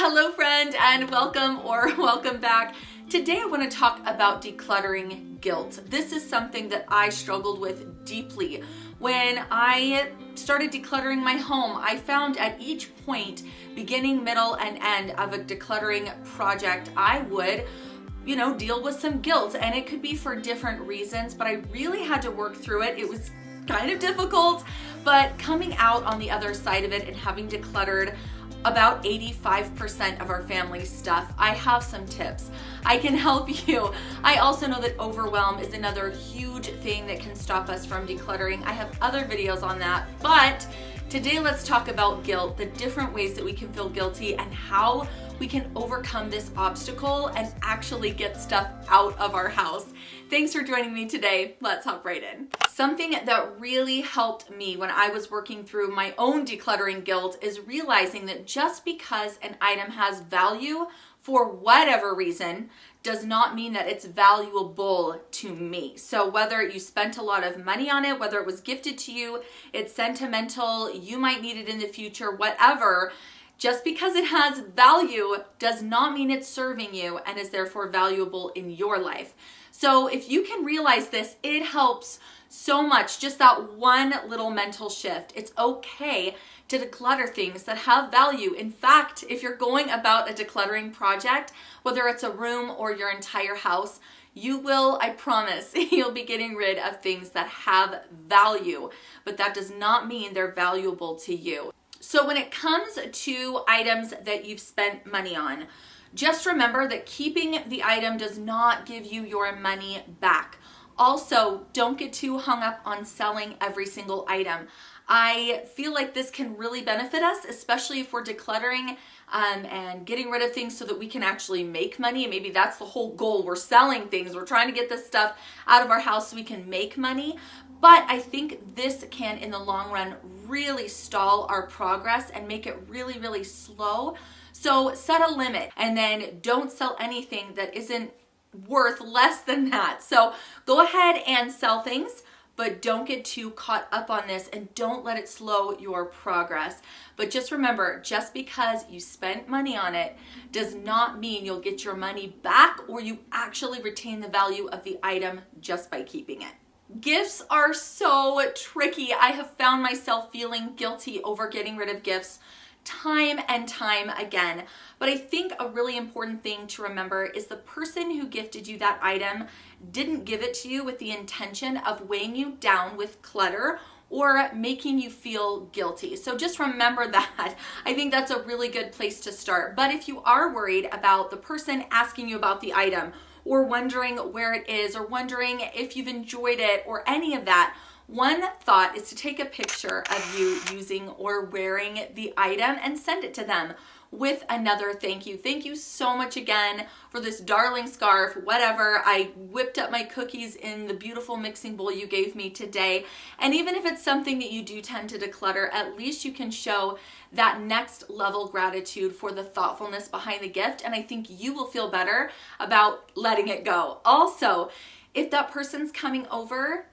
Hello friend, and welcome or welcome back. Today I want to talk about decluttering guilt. This is something that I struggled with deeply. When I started decluttering my home, I found at each point, beginning, middle, and end of a decluttering project, I would deal with some guilt, and it could be for different reasons, but I really had to work through it. It was kind of difficult, but coming out on the other side of it and having decluttered about 85% of our family stuff, I have some tips. I can help you. I also know that overwhelm is another huge thing that can stop us from decluttering. I have other videos on that, but today let's talk about guilt, the different ways that we can feel guilty and how we can overcome this obstacle and actually get stuff out of our house. Thanks for joining me today. Let's hop right in. Something that really helped me when I was working through my own decluttering guilt is realizing that just because an item has value for whatever reason does not mean that it's valuable to me. So whether you spent a lot of money on it, whether it was gifted to you, it's sentimental, you might need it in the future, whatever, just because it has value does not mean it's serving you and is therefore valuable in your life. So if you can realize this, it helps so much, just that one little mental shift. It's okay to declutter things that have value. In fact, if you're going about a decluttering project, whether it's a room or your entire house, you will, I promise, you'll be getting rid of things that have value, but that does not mean they're valuable to you. So when it comes to items that you've spent money on, just remember that keeping the item does not give you your money back. Also, don't get too hung up on selling every single item. I feel like this can really benefit us, especially if we're decluttering and getting rid of things so that we can actually make money. Maybe that's the whole goal. We're selling things. We're trying to get this stuff out of our house so we can make money. But I think this can, in the long run, really stall our progress and make it really, really slow. So set a limit and then don't sell anything that isn't worth less than that. So go ahead and sell things, but don't get too caught up on this and don't let it slow your progress. But just remember, just because you spent money on it does not mean you'll get your money back or you actually retain the value of the item just by keeping it. Gifts are so tricky. I have found myself feeling guilty over getting rid of gifts time and time again. But I think a really important thing to remember is the person who gifted you that item didn't give it to you with the intention of weighing you down with clutter or making you feel guilty. So just remember that. I think that's a really good place to start. But if you are worried about the person asking you about the item or wondering where it is or wondering if you've enjoyed it or any of that, one thought is to take a picture of you using or wearing the item and send it to them with another thank you. Thank you so much again for this darling scarf, whatever. I whipped up my cookies in the beautiful mixing bowl you gave me today. And even if it's something that you do tend to declutter, at least you can show that next level gratitude for the thoughtfulness behind the gift. And I think you will feel better about letting it go. Also, if that person's coming over,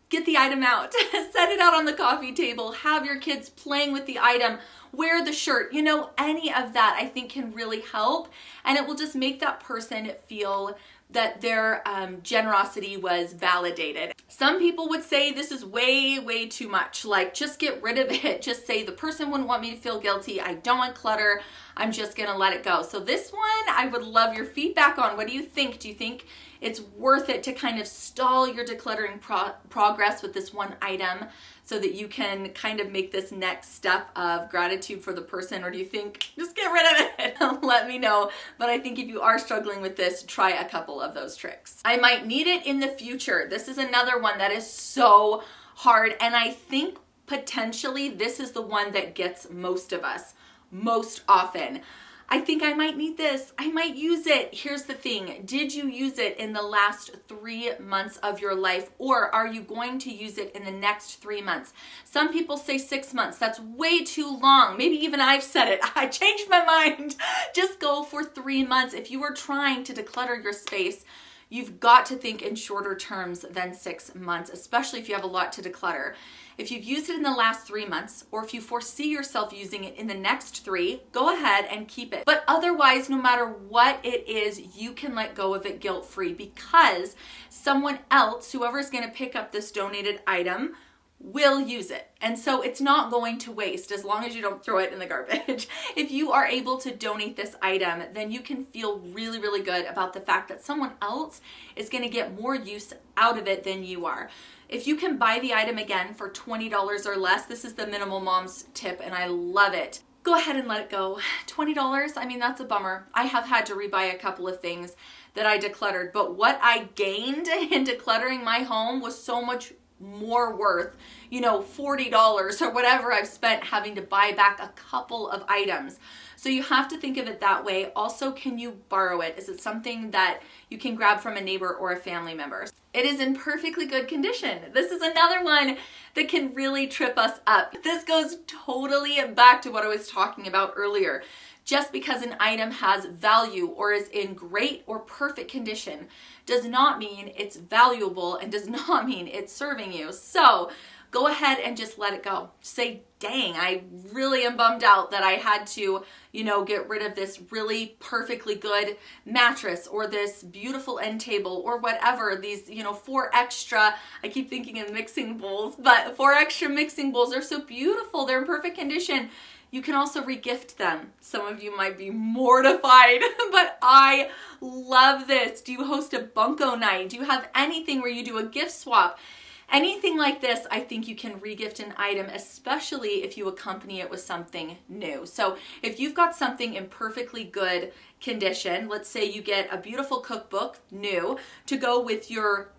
get the item out, set it out on the coffee table, have your kids playing with the item, wear the shirt, any of that I think can really help. And it will just make that person feel that their generosity was validated. Some people would say this is way, way too much. Like, just get rid of it. Just say the person wouldn't want me to feel guilty. I don't want clutter. I'm just gonna let it go. So this one, I would love your feedback on. What do you think? Do you think it's worth it to kind of stall your decluttering progress with this one item so that you can kind of make this next step of gratitude for the person? Or do you think, just get rid of it? Let me know. But I think if you are struggling with this, try a couple of those tricks. I might need it in the future. This is another one that is so hard. And I think potentially this is the one that gets most of us most often. I think I might need this. I might use it. Here's the thing. Did you use it in the last 3 months of your life, or are you going to use it in the next 3 months? Some people say 6 months. That's way too long. Maybe even I've said it. I changed my mind. Just go for 3 months. If you are trying to declutter your space, You've got to think in shorter terms than 6 months, especially if you have a lot to declutter. If you've used it in the last 3 months, or if you foresee yourself using it in the next 3, go ahead and keep it. But otherwise, no matter what it is, you can let go of it guilt-free, because someone else, whoever's going to pick up this donated item, will use it. And so it's not going to waste as long as you don't throw it in the garbage. If you are able to donate this item, then you can feel really, really good about the fact that someone else is going to get more use out of it than you are. If you can buy the item again for $20 or less, this is the Minimal Moms tip and I love it. Go ahead and let it go. $20, I mean, that's a bummer. I have had to rebuy a couple of things that I decluttered, but what I gained in decluttering my home was so much more worth, $40 or whatever I've spent having to buy back a couple of items. So you have to think of it that way. Also, can you borrow it? Is it something that you can grab from a neighbor or a family member? It is in perfectly good condition. This is another one that can really trip us up. This goes totally back to what I was talking about earlier. Just because an item has value or is in great or perfect condition does not mean it's valuable and does not mean it's serving you. So go ahead and just let it go. Say, dang, I really am bummed out that I had to, get rid of this really perfectly good mattress or this beautiful end table or whatever. These, 4 extra, I keep thinking in mixing bowls, but 4 extra mixing bowls are so beautiful. They're in perfect condition. You can also regift them. Some of you might be mortified, but I love this. Do you host a bunko night? Do you have anything where you do a gift swap? Anything like this, I think you can regift an item, especially if you accompany it with something new. So if you've got something in perfectly good condition, let's say you get a beautiful cookbook, new, to go with your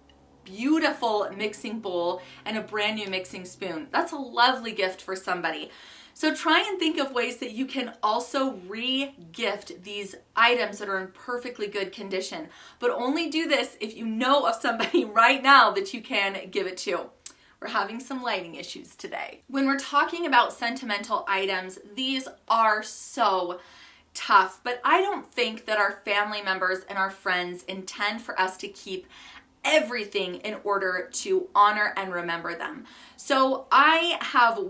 beautiful mixing bowl and a brand new mixing spoon. That's a lovely gift for somebody. So try and think of ways that you can also re-gift these items that are in perfectly good condition. But only do this if you know of somebody right now that you can give it to. We're having some lighting issues today. When we're talking about sentimental items, these are so tough, but I don't think that our family members and our friends intend for us to keep everything in order to honor and remember them. So I have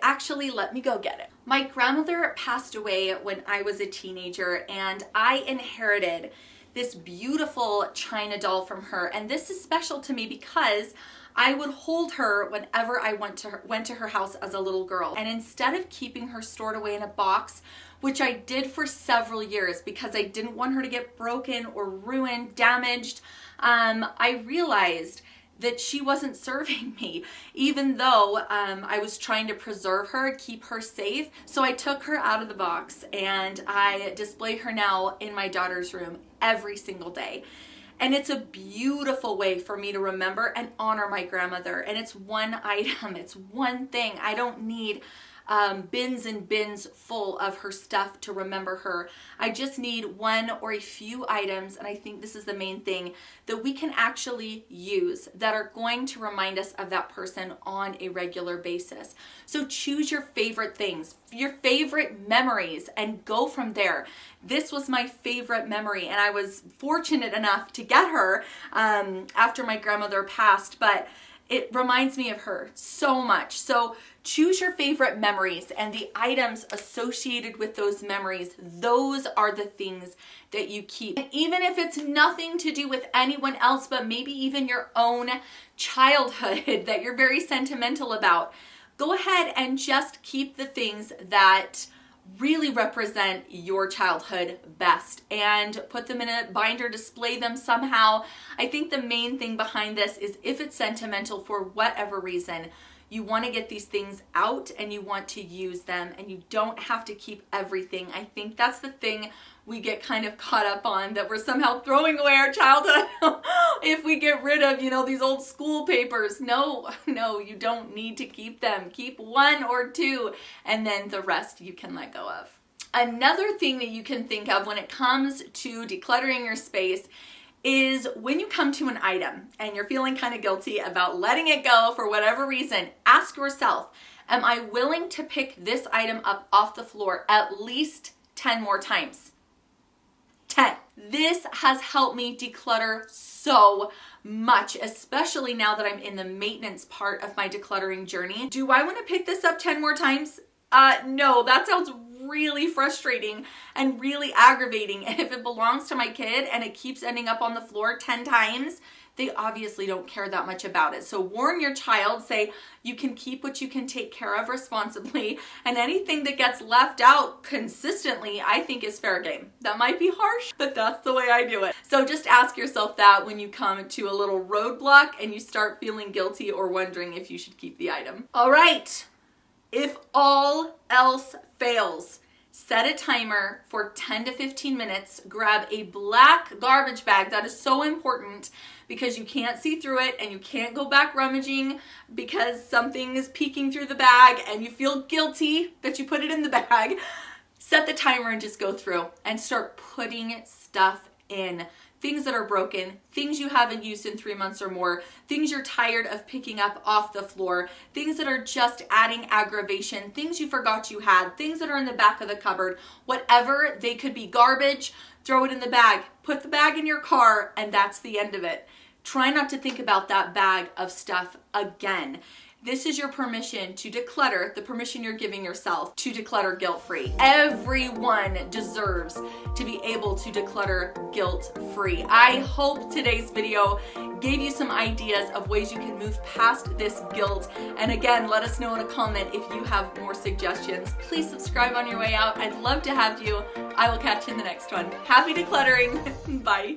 actually, let me go get it. My grandmother passed away when I was a teenager, and I inherited this beautiful china doll from her. And this is special to me because I would hold her whenever I went to her house as a little girl. And instead of keeping her stored away in a box, which I did for several years because I didn't want her to get broken or ruined, damaged, I realized that she wasn't serving me, even though I was trying to preserve her, keep her safe. So I took her out of the box and I display her now in my daughter's room every single day. And it's a beautiful way for me to remember and honor my grandmother. And it's one item, it's one thing. I don't need bins and bins full of her stuff to remember her. I just need one or a few items, and I think this is the main thing, that we can actually use that are going to remind us of that person on a regular basis. So choose your favorite things, your favorite memories, and go from there. This was my favorite memory, and I was fortunate enough to get her after my grandmother passed, but it reminds me of her so much. So choose your favorite memories, and the items associated with those memories, those are the things that you keep. And even if it's nothing to do with anyone else, but maybe even your own childhood that you're very sentimental about, go ahead and just keep the things that really represent your childhood best and put them in a binder, display them somehow. I think the main thing behind this is if it's sentimental for whatever reason, you want to get these things out and you want to use them, and you don't have to keep everything. I think that's the thing we get kind of caught up on, that we're somehow throwing away our childhood if we get rid of, these old school papers. No, you don't need to keep them. Keep 1 or 2, and then the rest you can let go of. Another thing that you can think of when it comes to decluttering your space is when you come to an item and you're feeling kind of guilty about letting it go for whatever reason, ask yourself, am I willing to pick this item up off the floor at least 10 more times? 10. This has helped me declutter so much, especially now that I'm in the maintenance part of my decluttering journey. Do I want to pick this up 10 more times? No, that sounds really frustrating and really aggravating. And if it belongs to my kid and it keeps ending up on the floor 10 times, they obviously don't care that much about it. So warn your child, say you can keep what you can take care of responsibly, and anything that gets left out consistently, I think is fair game. That might be harsh, but that's the way I do it. So just ask yourself that when you come to a little roadblock and you start feeling guilty or wondering if you should keep the item. All right, if all else fails, set a timer for 10 to 15 minutes, grab a black garbage bag. That is so important because you can't see through it and you can't go back rummaging because something is peeking through the bag and you feel guilty that you put it in the bag. Set the timer and just go through and start putting stuff in. Things that are broken, things you haven't used in 3 months or more, things you're tired of picking up off the floor, things that are just adding aggravation, things you forgot you had, things that are in the back of the cupboard, whatever, they could be garbage, throw it in the bag, put the bag in your car, and that's the end of it. Try not to think about that bag of stuff again. This is your permission to declutter, the permission you're giving yourself to declutter guilt-free. Everyone deserves to be able to declutter guilt-free. I hope today's video gave you some ideas of ways you can move past this guilt. And again, let us know in a comment if you have more suggestions. Please subscribe on your way out. I'd love to have you. I will catch you in the next one. Happy decluttering. Bye.